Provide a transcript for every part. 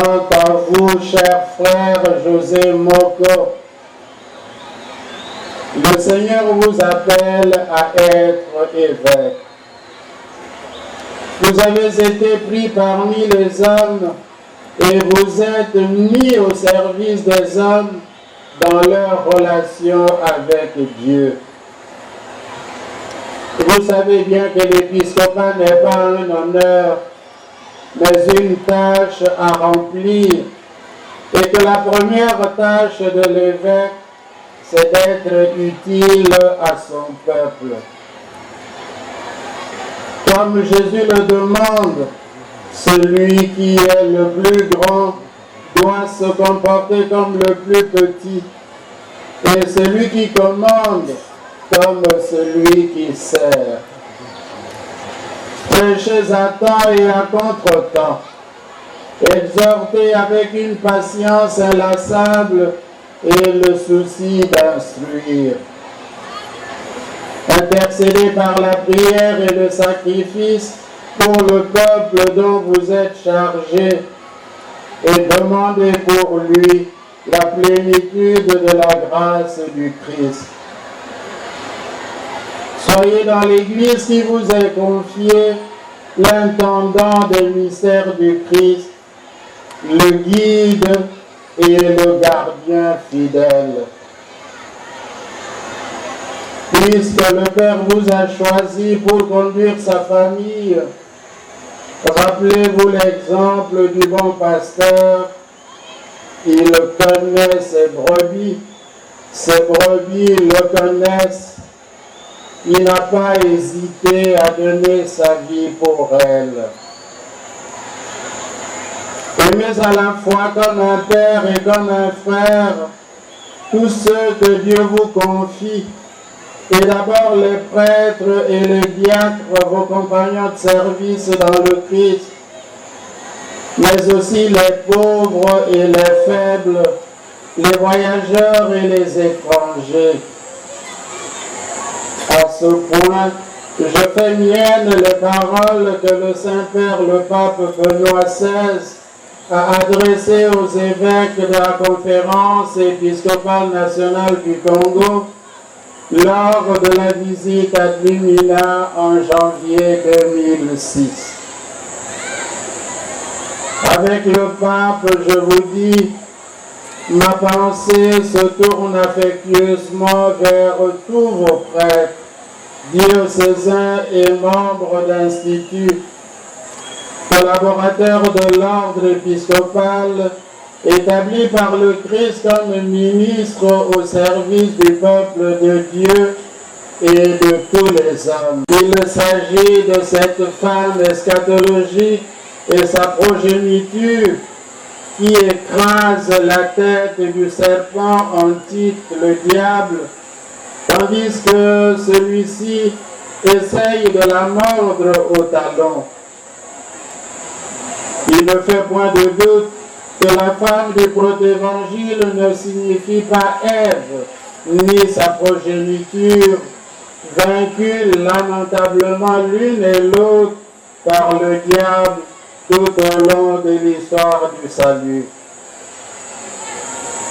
Quant à vous, cher frère José Moko, le Seigneur vous appelle à être évêque. Vous avez été pris parmi les hommes et vous êtes mis au service des hommes dans leur relation avec Dieu. Vous savez bien que l'épiscopat n'est pas un honneur, mais une tâche à remplir, et que la première tâche de l'évêque, c'est d'être utile à son peuple. Comme Jésus le demande, celui qui est le plus grand doit se comporter comme le plus petit, et celui qui commande comme celui qui sert. Prêchez à temps et à contre-temps, exhortez avec une patience inlassable et le souci d'instruire. Intercédez par la prière et le sacrifice pour le peuple dont vous êtes chargé et demandez pour lui la plénitude de la grâce du Christ. Soyez dans l'Église qui vous est confiée l'intendant des mystères du Christ, le guide et le gardien fidèle. Puisque le Père vous a choisi pour conduire sa famille, rappelez-vous l'exemple du bon pasteur. Il connaît ses brebis le connaissent. Il n'a pas hésité à donner sa vie pour elles. Aimez à la fois comme un père et comme un frère tous ceux que Dieu vous confie, et d'abord les prêtres et les diacres, vos compagnons de service dans le Christ, mais aussi les pauvres et les faibles, les voyageurs et les étrangers. À ce point, je fais miennes les paroles que le Saint-Père, le pape Benoît XVI, a adressées aux évêques de la Conférence épiscopale nationale du Congo lors de la visite à Lumina en janvier 2006. Avec le pape, je vous dis, ma pensée se tourne affectueusement vers tous vos prêtres, diocésains et membres d'instituts, collaborateurs de l'ordre épiscopal, établis par le Christ comme ministre au service du peuple de Dieu et de tous les hommes. Il s'agit de cette femme eschatologique et sa progéniture qui écrase la tête du serpent antique, le diable, tandis que celui-ci essaye de la mordre au talon. Il ne fait point de doute que la femme du protévangile ne signifie pas Ève, ni sa progéniture, vaincues lamentablement l'une et l'autre par le diable tout au long de l'histoire du salut.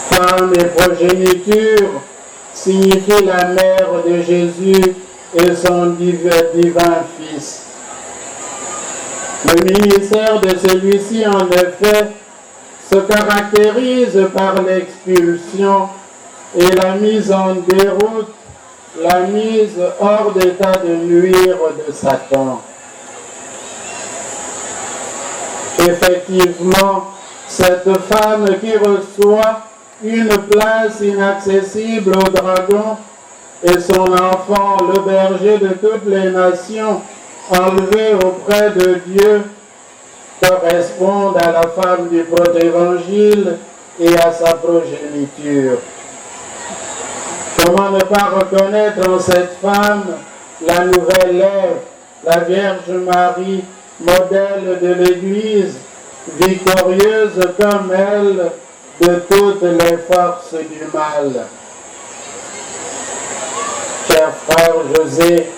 Femme et progéniture signifie la mère de Jésus et son divin Fils. Le ministère de celui-ci, en effet, se caractérise par l'expulsion et la mise en déroute, la mise hors d'état de nuire de Satan. Effectivement, cette femme qui reçoit une place inaccessible au dragon et son enfant, le berger de toutes les nations, enlevé auprès de Dieu, correspondent à la femme du protévangile et à sa progéniture. Comment ne pas reconnaître en cette femme la nouvelle Ève, la Vierge Marie, modèle de l'Église, victorieuse comme elle de toutes les forces du mal. Cher frère José,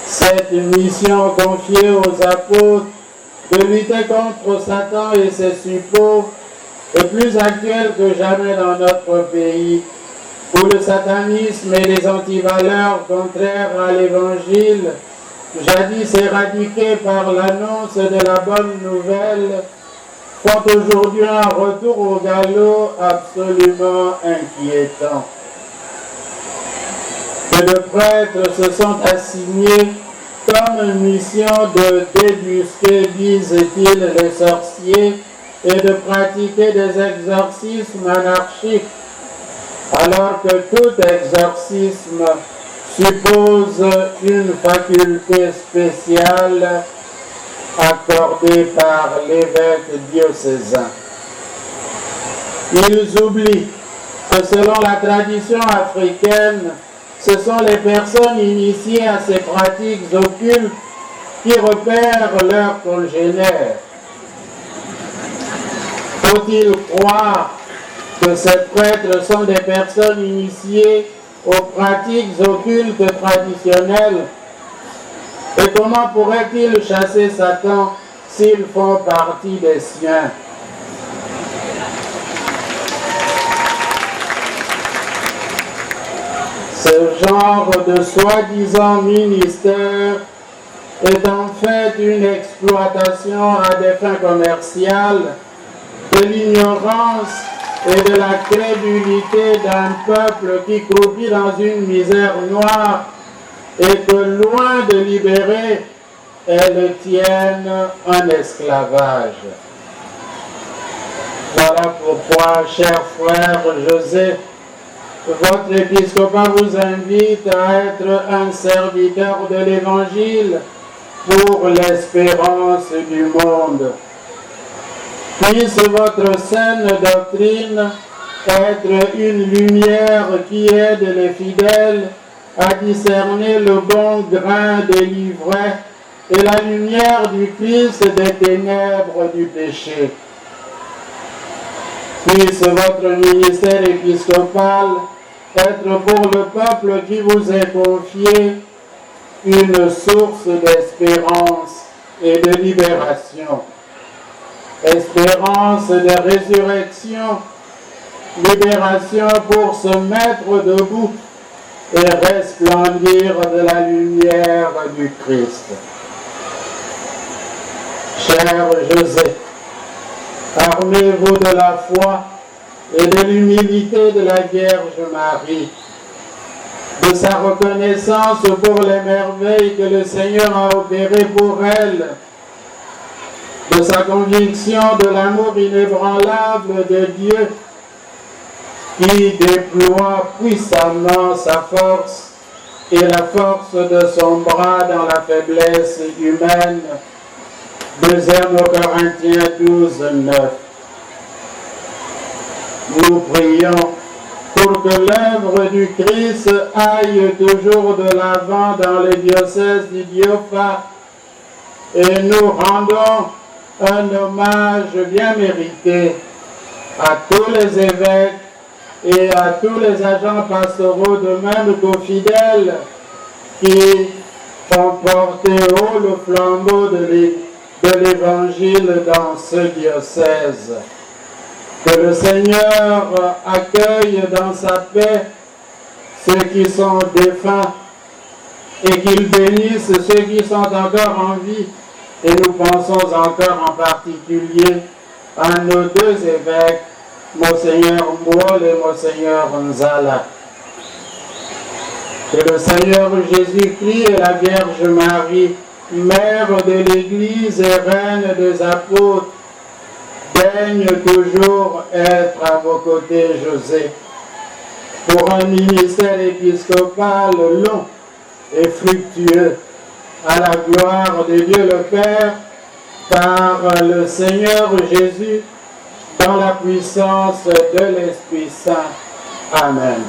cette mission confiée aux apôtres de lutter contre Satan et ses suppôts est plus actuel que jamais dans notre pays, où le satanisme et les antivaleurs contraires à l'Évangile, jadis éradiqués par l'annonce de la bonne nouvelle, font aujourd'hui un retour au galop absolument inquiétant. Que de prêtres se sont assignés comme mission de débusquer, disent-ils, les sorciers et de pratiquer des exorcismes anarchiques, alors que tout exorcisme suppose une faculté spéciale accordée par l'évêque diocésain. Ils oublient que selon la tradition africaine, ce sont les personnes initiées à ces pratiques occultes qui repèrent leurs congénères. Faut-il croire que ces prêtres sont des personnes initiées aux pratiques occultes traditionnelles? Et comment pourraient-ils chasser Satan s'ils font partie des siens? Ce genre de soi-disant ministère est en fait une exploitation à des fins commerciales de l'ignorance et de la crédulité d'un peuple qui croupit dans une misère noire et que loin de libérer, elles tiennent en esclavage. Voilà pourquoi, cher frère José, votre épiscopat vous invite à être un serviteur de l'Évangile pour l'espérance du monde. Puisse votre saine doctrine être une lumière qui aide les fidèles à discerner le bon grain des livrets et la lumière du Christ des ténèbres du péché. Puisse votre ministère épiscopal être pour le peuple qui vous est confié une source d'espérance et de libération. Espérance de résurrection, libération pour se mettre debout et resplendir de la lumière du Christ. Cher José, armez-vous de la foi et de l'humilité de la Vierge Marie, de sa reconnaissance pour les merveilles que le Seigneur a opérées pour elle, de sa conviction de l'amour inébranlable de Dieu qui déploie puissamment sa force et la force de son bras dans la faiblesse humaine. 2 Corinthiens 12, 9. Nous prions pour que l'œuvre du Christ aille toujours de l'avant dans le diocèse d'Idiofa et nous rendons un hommage bien mérité à tous les évêques et à tous les agents pastoraux, de même qu'aux fidèles qui font porter haut le flambeau de l'Évangile dans ce diocèse. Que le Seigneur accueille dans sa paix ceux qui sont défunts et qu'il bénisse ceux qui sont encore en vie. Et nous pensons encore en particulier à nos 2 évêques, Monseigneur Moul et Monseigneur Nzala. Que le Seigneur Jésus-Christ et la Vierge Marie, Mère de l'Église et Reine des apôtres, daignent toujours être à vos côtés, José, pour un ministère épiscopal long et fructueux, à la gloire de Dieu le Père, par le Seigneur Jésus, dans la puissance de l'Esprit Saint. Amen.